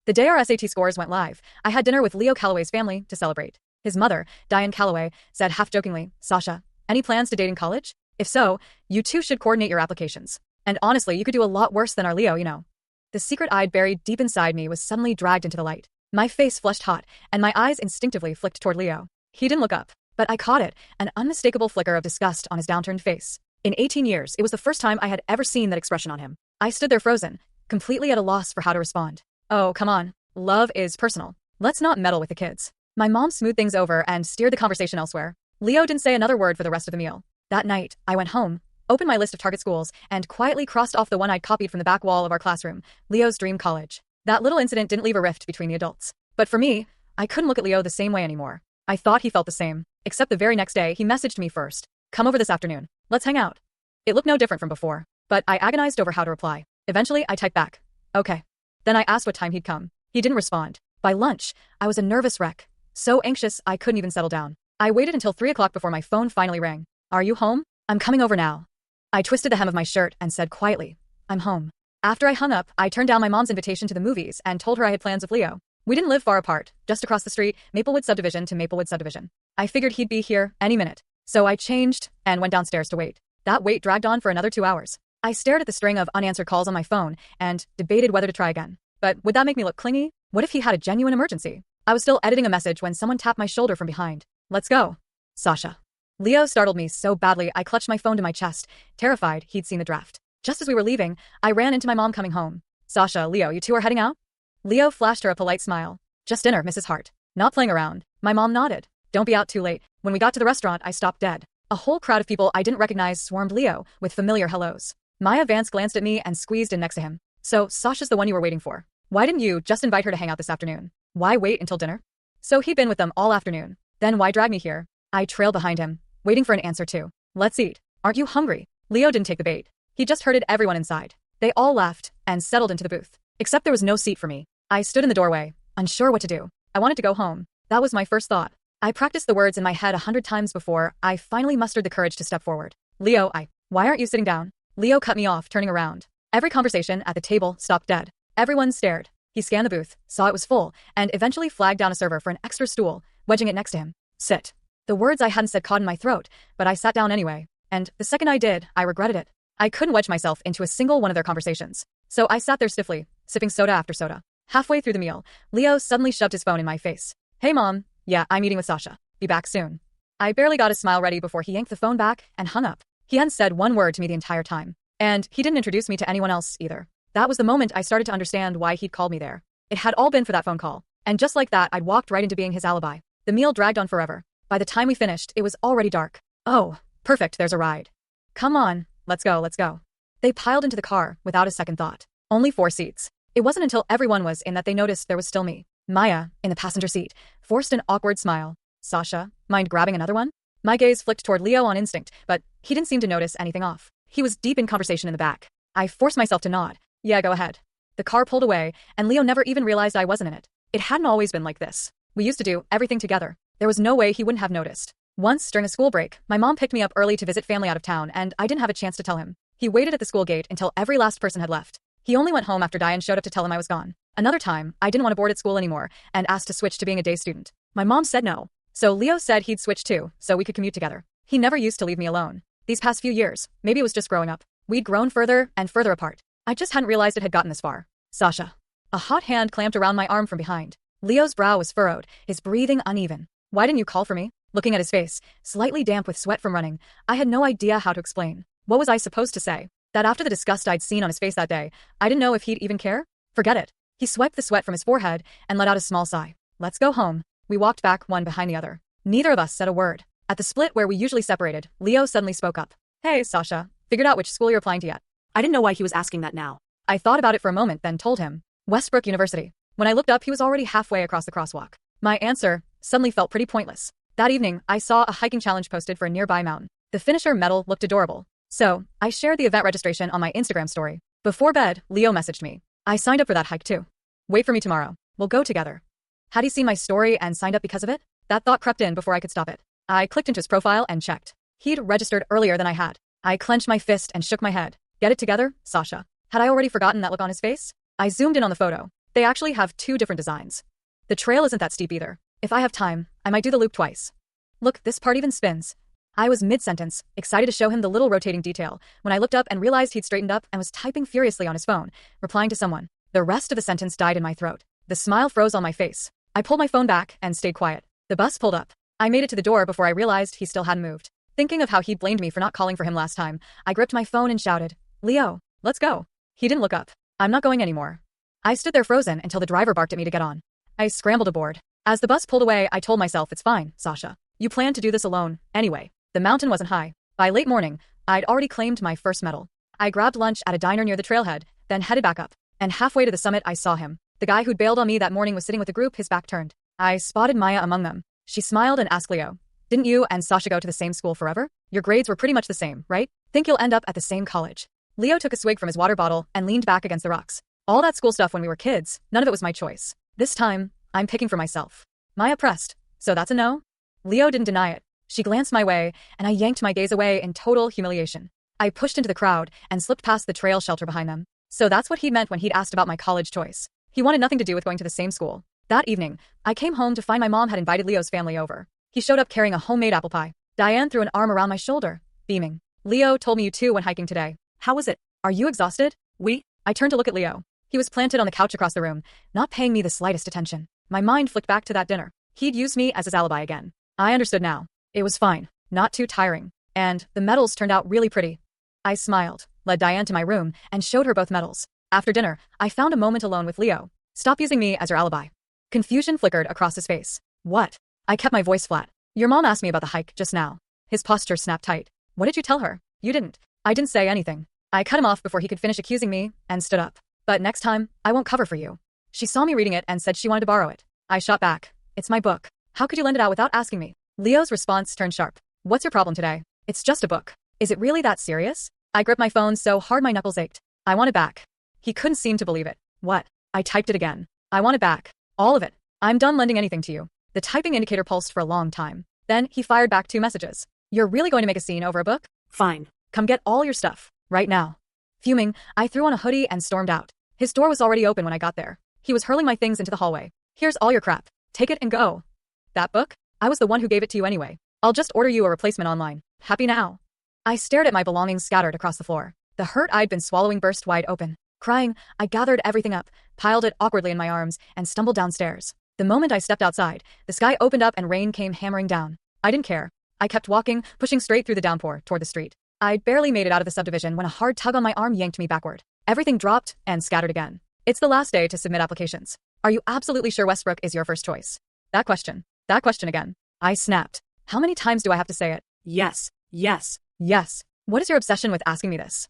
The day our SAT scores went live, I had dinner with Leo Calloway's family to celebrate. His mother, Diane Calloway, said half-jokingly, "Sasha, any plans to date in college? If so, you two should coordinate your applications. And honestly, you could do a lot worse than our Leo, you know." The secret I'd buried deep inside me was suddenly dragged into the light. My face flushed hot, and my eyes instinctively flicked toward Leo. He didn't look up, but I caught it, an unmistakable flicker of disgust on his downturned face. In 18 years, it was the first time I had ever seen that expression on him. I stood there frozen, completely at a loss for how to respond. Oh, come on. Love is personal. Let's not meddle with the kids. My mom smoothed things over and steered the conversation elsewhere. Leo didn't say another word for the rest of the meal. That night, I went home, opened my list of target schools, and quietly crossed off the one I'd copied from the back wall of our classroom, Leo's dream college. That little incident didn't leave a rift between the adults. But for me, I couldn't look at Leo the same way anymore. I thought he felt the same, except the very next day he messaged me first. "Come over this afternoon. Let's hang out." It looked no different from before, but I agonized over how to reply. Eventually, I typed back, "Okay." Then I asked what time he'd come. He didn't respond. By lunch, I was a nervous wreck. So anxious, I couldn't even settle down. I waited until 3 o'clock before my phone finally rang. "Are you home? I'm coming over now." I twisted the hem of my shirt and said quietly, "I'm home." After I hung up, I turned down my mom's invitation to the movies and told her I had plans with Leo. We didn't live far apart, just across the street, Maplewood subdivision to Maplewood subdivision. I figured he'd be here any minute. So I changed and went downstairs to wait. That wait dragged on for another 2 hours. I stared at the string of unanswered calls on my phone and debated whether to try again. But would that make me look clingy? What if he had a genuine emergency? I was still editing a message when someone tapped my shoulder from behind. "Let's go." Sasha. Leo startled me so badly I clutched my phone to my chest, terrified he'd seen the draft. Just as we were leaving, I ran into my mom coming home. "Sasha, Leo, you two are heading out?" Leo flashed her a polite smile. "Just dinner, Mrs. Hart. Not playing around." My mom nodded. "Don't be out too late." When we got to the restaurant, I stopped dead. A whole crowd of people I didn't recognize swarmed Leo with familiar hellos. Maya Vance glanced at me and squeezed in next to him. "So, Sasha's the one you were waiting for. Why didn't you just invite her to hang out this afternoon? Why wait until dinner?" So he'd been with them all afternoon. Then why drag me here? I trailed behind him, waiting for an answer too. "Let's eat. Aren't you hungry?" Leo didn't take the bait. He just herded everyone inside. They all laughed and settled into the booth. Except there was no seat for me. I stood in the doorway, unsure what to do. I wanted to go home. That was my first thought. I practiced the words in my head 100 times before I finally mustered the courage to step forward. "Leo, why aren't you sitting down?" Leo cut me off, turning around. Every conversation at the table stopped dead. Everyone stared. He scanned the booth, saw it was full, and eventually flagged down a server for an extra stool, wedging it next to him. "Sit." The words I hadn't said caught in my throat, but I sat down anyway. And the second I did, I regretted it. I couldn't wedge myself into a single one of their conversations. So I sat there stiffly, sipping soda after soda. Halfway through the meal, Leo suddenly shoved his phone in my face. "Hey mom, yeah, I'm meeting with Sasha. Be back soon." I barely got a smile ready before he yanked the phone back and hung up. He hadn't said one word to me the entire time. And he didn't introduce me to anyone else either. That was the moment I started to understand why he'd called me there. It had all been for that phone call. And just like that, I'd walked right into being his alibi. The meal dragged on forever. By the time we finished, it was already dark. "Oh, perfect, there's a ride. Come on, let's go, let's go." They piled into the car without a second thought. Only 4 seats. It wasn't until everyone was in that they noticed there was still me. Maya, in the passenger seat, forced an awkward smile. "Sasha, mind grabbing another one?" My gaze flicked toward Leo on instinct, but he didn't seem to notice anything off. He was deep in conversation in the back. I forced myself to nod. "Yeah, go ahead." The car pulled away, and Leo never even realized I wasn't in it. It hadn't always been like this. We used to do everything together. There was no way he wouldn't have noticed. Once, during a school break, my mom picked me up early to visit family out of town, and I didn't have a chance to tell him. He waited at the school gate until every last person had left. He only went home after Diane showed up to tell him I was gone. Another time, I didn't want to board at school anymore, and asked to switch to being a day student. My mom said no. So Leo said he'd switch too, so we could commute together. He never used to leave me alone. These past few years, maybe it was just growing up, we'd grown further and further apart. I just hadn't realized it had gotten this far. "Sasha." A hot hand clamped around my arm from behind. Leo's brow was furrowed, his breathing uneven. "Why didn't you call for me?" Looking at his face, slightly damp with sweat from running, I had no idea how to explain. What was I supposed to say? That after the disgust I'd seen on his face that day, I didn't know if he'd even care? Forget it. He swiped the sweat from his forehead and let out a small sigh. "Let's go home." We walked back one behind the other. Neither of us said a word. At the split where we usually separated, Leo suddenly spoke up. "Hey, Sasha, figured out which school you're applying to yet?" I didn't know why he was asking that now. I thought about it for a moment, then told him. "Westbrook University." When I looked up, he was already halfway across the crosswalk. My answer suddenly felt pretty pointless. That evening, I saw a hiking challenge posted for a nearby mountain. The finisher meddle looked adorable. So, I shared the event registration on my Instagram story. Before bed, Leo messaged me. "I signed up for that hike too. Wait for me tomorrow. We'll go together." Had he seen my story and signed up because of it? That thought crept in before I could stop it. I clicked into his profile and checked. He'd registered earlier than I had. I clenched my fist and shook my head. "Get it together, Sasha." Had I already forgotten that look on his face? I zoomed in on the photo. They actually have two different designs. The trail isn't that steep either. If I have time, I might do the loop twice. Look, this part even spins. I was mid-sentence, excited to show him the little rotating detail, when I looked up and realized he'd straightened up and was typing furiously on his phone, replying to someone. The rest of the sentence died in my throat. The smile froze on my face. I pulled my phone back and stayed quiet. The bus pulled up. I made it to the door before I realized he still hadn't moved. Thinking of how he'd blamed me for not calling for him last time, I gripped my phone and shouted, "Leo, let's go." He didn't look up. "I'm not going anymore." I stood there frozen until the driver barked at me to get on. I scrambled aboard. As the bus pulled away, I told myself, "It's fine, Sasha. You planned to do this alone, anyway." The mountain wasn't high. By late morning, I'd already claimed my first medal. I grabbed lunch at a diner near the trailhead, then headed back up. And halfway to the summit, I saw him. The guy who'd bailed on me that morning was sitting with a group, his back turned. I spotted Maya among them. She smiled and asked Leo, "Didn't you and Sasha go to the same school forever? Your grades were pretty much the same, right? Think you'll end up at the same college." Leo took a swig from his water bottle and leaned back against the rocks. "All that school stuff when we were kids, none of it was my choice. This time, I'm picking for myself." Maya pressed, "So that's a no?" Leo didn't deny it. She glanced my way, and I yanked my gaze away in total humiliation. I pushed into the crowd and slipped past the trail shelter behind them. So that's what he meant when he'd asked about my college choice. He wanted nothing to do with going to the same school. That evening, I came home to find my mom had invited Leo's family over. He showed up carrying a homemade apple pie. Diane threw an arm around my shoulder, beaming. "Leo told me you two went hiking today. How was it? Are you exhausted?" I turned to look at Leo. He was planted on the couch across the room, not paying me the slightest attention. My mind flicked back to that dinner. He'd used me as his alibi again. I understood now. It was fine, not too tiring, and the medals turned out really pretty. I smiled, led Diane to my room, and showed her both medals. After dinner, I found a moment alone with Leo. "Stop using me as your alibi." Confusion flickered across his face. "What?" I kept my voice flat. "Your mom asked me about the hike just now." His posture snapped tight. "What did you tell her?" "You didn't." I didn't say anything. I cut him off before he could finish accusing me, and stood up. "But next time, I won't cover for you." She saw me reading it and said she wanted to borrow it. I shot back. "It's my book. How could you lend it out without asking me?" Leo's response turned sharp. "What's your problem today? It's just a book. Is it really that serious?" I gripped my phone so hard my knuckles ached. "I want it back." He couldn't seem to believe it. "What?" I typed it again. "I want it back. All of it. I'm done lending anything to you." The typing indicator pulsed for a long time. Then he fired back 2 messages. "You're really going to make a scene over a book? Fine. Come get all your stuff. Right now." Fuming, I threw on a hoodie and stormed out. His door was already open when I got there. He was hurling my things into the hallway. "Here's all your crap. Take it and go." "That book? I was the one who gave it to you anyway. I'll just order you a replacement online. Happy now?" I stared at my belongings scattered across the floor. The hurt I'd been swallowing burst wide open. Crying, I gathered everything up, piled it awkwardly in my arms, and stumbled downstairs. The moment I stepped outside, the sky opened up and rain came hammering down. I didn't care. I kept walking, pushing straight through the downpour toward the street. I'd barely made it out of the subdivision when a hard tug on my arm yanked me backward. Everything dropped and scattered again. "It's the last day to submit applications. Are you absolutely sure Westbrook is your first choice?" That question again. I snapped. How many times do I have to say it? Yes, yes, yes. What is your obsession with asking me this?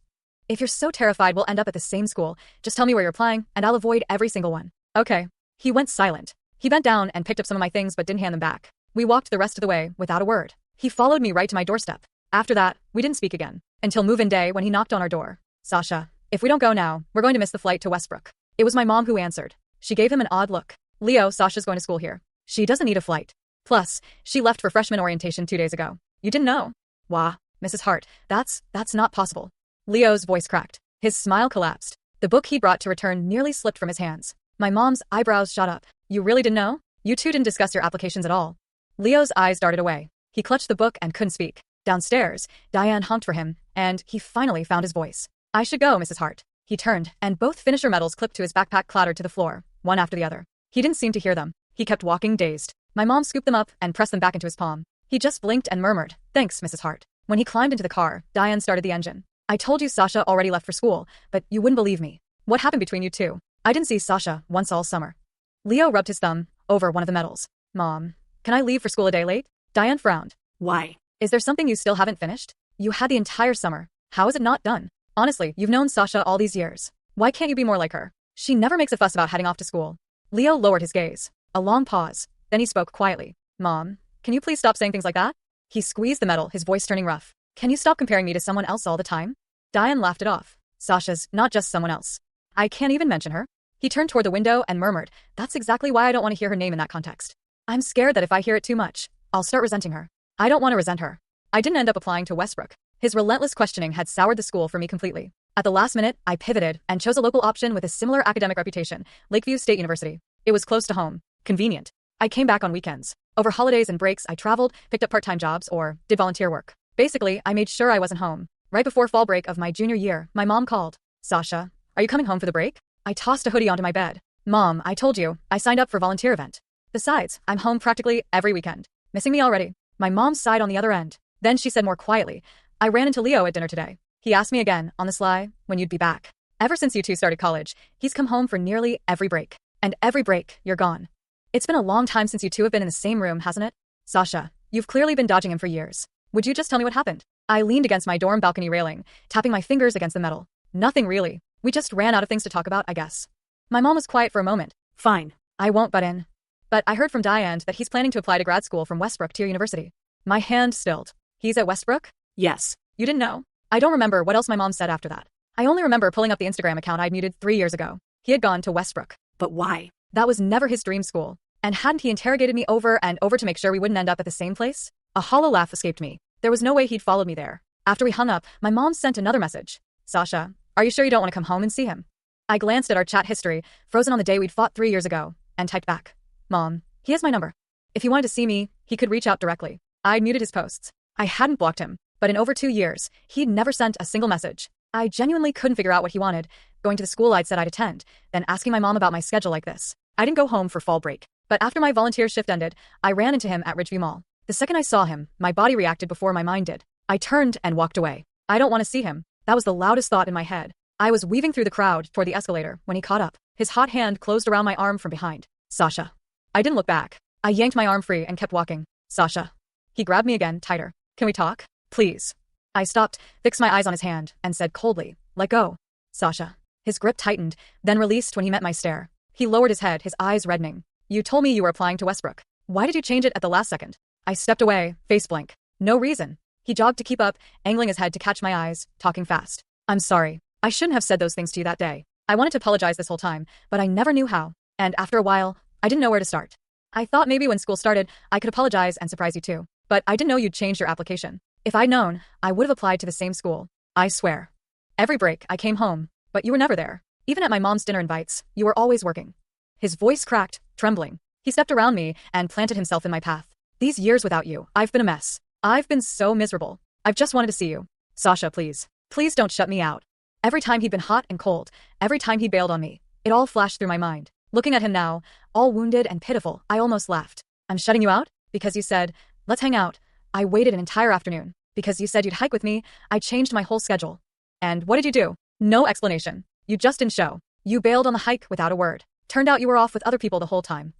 If you're so terrified we'll end up at the same school, just tell me where you're applying, and I'll avoid every single one. Okay. He went silent. He bent down and picked up some of my things but didn't hand them back. We walked the rest of the way without a word. He followed me right to my doorstep. After that, we didn't speak again. Until move-in day when he knocked on our door. "Sasha, if we don't go now, we're going to miss the flight to Westbrook." It was my mom who answered. She gave him an odd look. "Leo, Sasha's going to school here. She doesn't need a flight. Plus, she left for freshman orientation 2 days ago. You didn't know?" "Wah, Mrs. Hart, that's not possible." Leo's voice cracked. His smile collapsed. The book he brought to return nearly slipped from his hands. My mom's eyebrows shot up. "You really didn't know? You two didn't discuss your applications at all." Leo's eyes darted away. He clutched the book and couldn't speak. Downstairs, Diane honked for him, and he finally found his voice. "I should go, Mrs. Hart." He turned, and both finisher medals clipped to his backpack clattered to the floor, one after the other. He didn't seem to hear them. He kept walking, dazed. My mom scooped them up and pressed them back into his palm. He just blinked and murmured, "Thanks, Mrs. Hart." When he climbed into the car, Diane started the engine. "I told you Sasha already left for school, but you wouldn't believe me. What happened between you two? I didn't see Sasha once all summer." Leo rubbed his thumb over one of the medals. "Mom, can I leave for school a day late?" Diane frowned. "Why? Is there something you still haven't finished? You had the entire summer. How is it not done? Honestly, you've known Sasha all these years. Why can't you be more like her? She never makes a fuss about heading off to school." Leo lowered his gaze. A long pause. Then he spoke quietly. "Mom, can you please stop saying things like that?" He squeezed the medal, his voice turning rough. "Can you stop comparing me to someone else all the time?" Diane laughed it off. "Sasha's not just someone else. I can't even mention her." He turned toward the window and murmured, "That's exactly why I don't want to hear her name in that context. I'm scared that if I hear it too much, I'll start resenting her. I don't want to resent her." I didn't end up applying to Westbrook. His relentless questioning had soured the school for me completely. At the last minute, I pivoted and chose a local option with a similar academic reputation, Lakeview State University. It was close to home. Convenient. I came back on weekends. Over holidays and breaks, I traveled, picked up part-time jobs, or did volunteer work. Basically, I made sure I wasn't home. Right before fall break of my junior year, my mom called. Sasha, are you coming home for the break? I tossed a hoodie onto my bed. Mom, I told you, I signed up for volunteer event. Besides, I'm home practically every weekend. Missing me already? My mom sighed on the other end. Then she said more quietly, I ran into Leo at dinner today. He asked me again, on the sly, when you'd be back. Ever since you two started college, he's come home for nearly every break. And every break, you're gone. It's been a long time since you two have been in the same room, hasn't it? Sasha, you've clearly been dodging him for years. Would you just tell me what happened? I leaned against my dorm balcony railing, tapping my fingers against the metal. Nothing really. We just ran out of things to talk about, I guess. My mom was quiet for a moment. Fine. I won't butt in. But I heard from Diane that he's planning to apply to grad school from Westbrook to your university. My hand stilled. He's at Westbrook? Yes. You didn't know? I don't remember what else my mom said after that. I only remember pulling up the Instagram account I'd muted 3 years ago. He had gone to Westbrook. But why? That was never his dream school. And hadn't he interrogated me over and over to make sure we wouldn't end up at the same place? A hollow laugh escaped me. There was no way he'd followed me there. After we hung up, my mom sent another message. Sasha, are you sure you don't want to come home and see him? I glanced at our chat history, frozen on the day we'd fought 3 years ago, and typed back. Mom, he has my number. If he wanted to see me, he could reach out directly. I'd muted his posts. I hadn't blocked him, but in over 2 years, he'd never sent a single message. I genuinely couldn't figure out what he wanted, going to the school I'd said I'd attend, then asking my mom about my schedule like this. I didn't go home for fall break, but after my volunteer shift ended, I ran into him at Ridgeview Mall. The second I saw him, my body reacted before my mind did. I turned and walked away. I don't want to see him. That was the loudest thought in my head. I was weaving through the crowd toward the escalator when he caught up. His hot hand closed around my arm from behind. Sasha. I didn't look back. I yanked my arm free and kept walking. Sasha. He grabbed me again, tighter. Can we talk? Please. I stopped, fixed my eyes on his hand, and said coldly, let go. Sasha. His grip tightened, then released when he met my stare. He lowered his head, his eyes reddening. You told me you were applying to Westbrook. Why did you change it at the last second? I stepped away, face blank. No reason. He jogged to keep up, angling his head to catch my eyes, talking fast. I'm sorry. I shouldn't have said those things to you that day. I wanted to apologize this whole time, but I never knew how. And after a while, I didn't know where to start. I thought maybe when school started, I could apologize and surprise you too. But I didn't know you'd changed your application. If I'd known, I would have applied to the same school. I swear. Every break, I came home, but you were never there. Even at my mom's dinner invites, you were always working. His voice cracked, trembling. He stepped around me and planted himself in my path. These years without you, I've been a mess. I've been so miserable. I've just wanted to see you. Sasha, please. Please don't shut me out. Every time he'd been hot and cold, every time he bailed on me, it all flashed through my mind. Looking at him now, all wounded and pitiful, I almost laughed. I'm shutting you out? Because you said, let's hang out. I waited an entire afternoon. Because you said you'd hike with me, I changed my whole schedule. And what did you do? No explanation. You just didn't show. You bailed on the hike without a word. Turned out you were off with other people the whole time.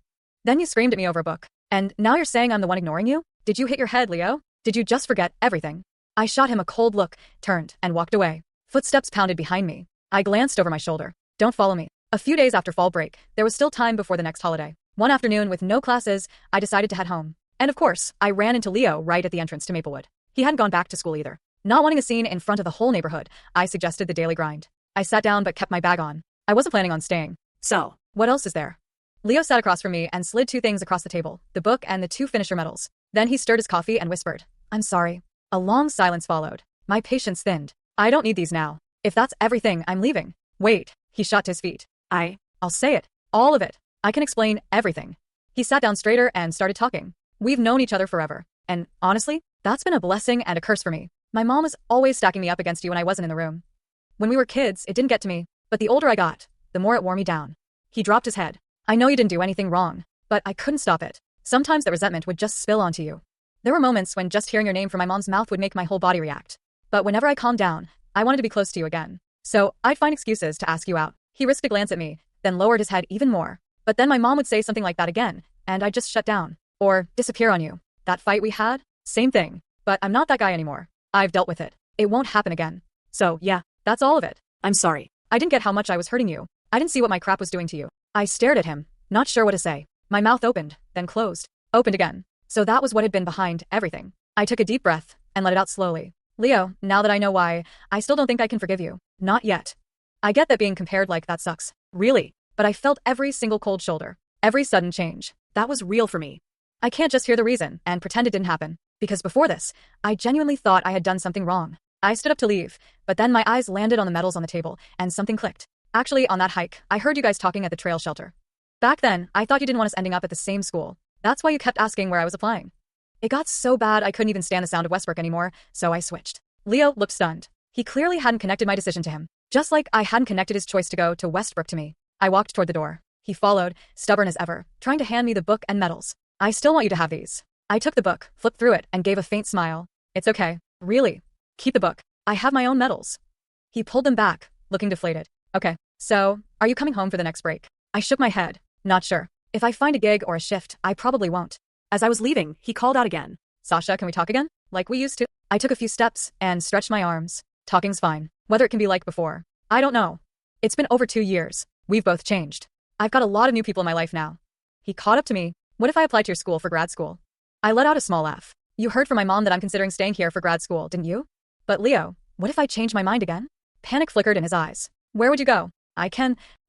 Then you screamed at me over a book. And now you're saying I'm the one ignoring you? Did you hit your head, Leo? Did you just forget everything? I shot him a cold look, turned, and walked away. Footsteps pounded behind me. I glanced over my shoulder. Don't follow me. A few days after fall break, there was still time before the next holiday. One afternoon, with no classes, I decided to head home. And of course, I ran into Leo right at the entrance to Maplewood. He hadn't gone back to school either. Not wanting a scene in front of the whole neighborhood, I suggested the daily grind. I sat down but kept my bag on. I wasn't planning on staying. So, what else is there? Leo sat across from me and slid 2 things across the table, the book and the 2 finisher medals. Then he stirred his coffee and whispered, I'm sorry. A long silence followed. My patience thinned. I don't need these now. If that's everything, I'm leaving. Wait. He shot to his feet. I'll say it. All of it. I can explain everything. He sat down straighter and started talking. We've known each other forever. And honestly, that's been a blessing and a curse for me. My mom was always stacking me up against you when I wasn't in the room. When we were kids, it didn't get to me. But the older I got, the more it wore me down. He dropped his head. I know you didn't do anything wrong, but I couldn't stop it. Sometimes the resentment would just spill onto you. There were moments when just hearing your name from my mom's mouth would make my whole body react. But whenever I calmed down, I wanted to be close to you again. So I'd find excuses to ask you out. He risked a glance at me, then lowered his head even more. But then my mom would say something like that again, and I'd just shut down. Or disappear on you. That fight we had? Same thing. But I'm not that guy anymore. I've dealt with it. It won't happen again. So yeah, that's all of it. I'm sorry. I didn't get how much I was hurting you. I didn't see what my crap was doing to you. I stared at him, not sure what to say. My mouth opened, then closed. Opened again. So that was what had been behind everything. I took a deep breath and let it out slowly. Leo, now that I know why, I still don't think I can forgive you. Not yet. I get that being compared like that sucks. Really. But I felt every single cold shoulder. Every sudden change. That was real for me. I can't just hear the reason and pretend it didn't happen. Because before this, I genuinely thought I had done something wrong. I stood up to leave, but then my eyes landed on the medals on the table, and something clicked. Actually, on that hike, I heard you guys talking at the trail shelter. Back then, I thought you didn't want us ending up at the same school. That's why you kept asking where I was applying. It got so bad I couldn't even stand the sound of Westbrook anymore, so I switched. Leo looked stunned. He clearly hadn't connected my decision to him, just like I hadn't connected his choice to go to Westbrook to me. I walked toward the door. He followed, stubborn as ever, trying to hand me the book and medals. I still want you to have these. I took the book, flipped through it, and gave a faint smile. It's okay. Really. Keep the book. I have my own medals. He pulled them back, looking deflated. Okay, so, are you coming home for the next break? I shook my head. Not sure. If I find a gig or a shift, I probably won't. As I was leaving, he called out again. Sasha, can we talk again? Like we used to? I took a few steps and stretched my arms. Talking's fine. Whether it can be like before, I don't know. It's been over 2 years. We've both changed. I've got a lot of new people in my life now. He caught up to me. What if I applied to your school for grad school? I let out a small laugh. You heard from my mom that I'm considering staying here for grad school, didn't you? But Leo, what if I change my mind again? Panic flickered in his eyes. Where would you go?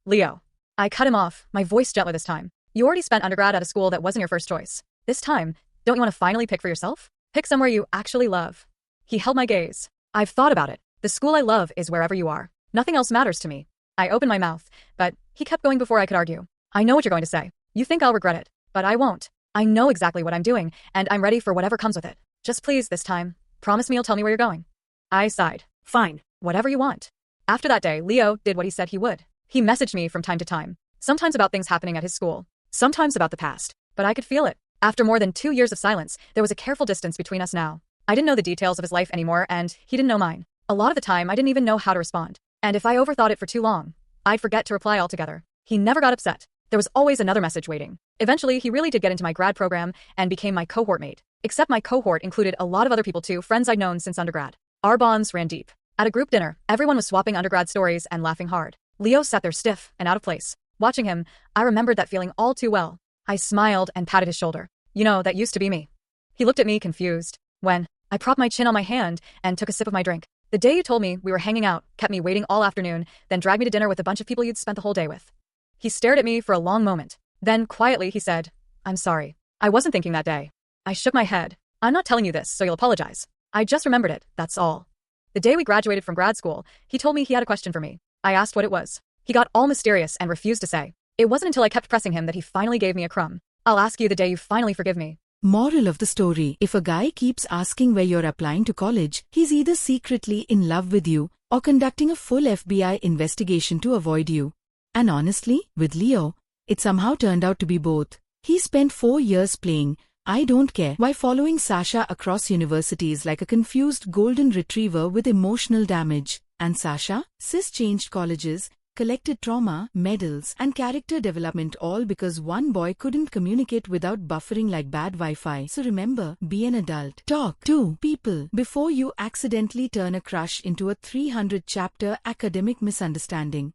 Leo. I cut him off, my voice gentler this time. You already spent undergrad at a school that wasn't your first choice. This time, don't you want to finally pick for yourself? Pick somewhere you actually love. He held my gaze. I've thought about it. The school I love is wherever you are. Nothing else matters to me. I opened my mouth, but he kept going before I could argue. I know what you're going to say. You think I'll regret it, but I won't. I know exactly what I'm doing, and I'm ready for whatever comes with it. Just please this time. Promise me you'll tell me where you're going. I sighed. Fine. Whatever you want. After that day, Leo did what he said he would. He messaged me from time to time. Sometimes about things happening at his school. Sometimes about the past. But I could feel it. After more than 2 years of silence, there was a careful distance between us now. I didn't know the details of his life anymore, and he didn't know mine. A lot of the time, I didn't even know how to respond. And if I overthought it for too long, I'd forget to reply altogether. He never got upset. There was always another message waiting. Eventually, he really did get into my grad program and became my cohort mate. Except my cohort included a lot of other people too, friends I'd known since undergrad. Our bonds ran deep. At a group dinner, everyone was swapping undergrad stories and laughing hard. Leo sat there stiff and out of place. Watching him, I remembered that feeling all too well. I smiled and patted his shoulder. You know, that used to be me. He looked at me confused. When I propped my chin on my hand and took a sip of my drink. The day you told me we were hanging out, kept me waiting all afternoon, then dragged me to dinner with a bunch of people you'd spent the whole day with. He stared at me for a long moment. Then, quietly, he said, I'm sorry. I wasn't thinking that day. I shook my head. I'm not telling you this, so you'll apologize. I just remembered it, that's all. The day we graduated from grad school, he told me he had a question for me. I asked what it was. He got all mysterious and refused to say. It wasn't until I kept pressing him that he finally gave me a crumb. I'll ask you the day you finally forgive me. Moral of the story: if a guy keeps asking where you're applying to college, he's either secretly in love with you or conducting a full FBI investigation to avoid you. And honestly, with Leo, it somehow turned out to be both. He spent 4 years playing I don't care while following Sasha across universities like a confused golden retriever with emotional damage. And Sasha, changed colleges, collected trauma, medals, and character development, all because one boy couldn't communicate without buffering like bad Wi-Fi. So remember, be an adult. Talk to people before you accidentally turn a crush into a 300-chapter academic misunderstanding.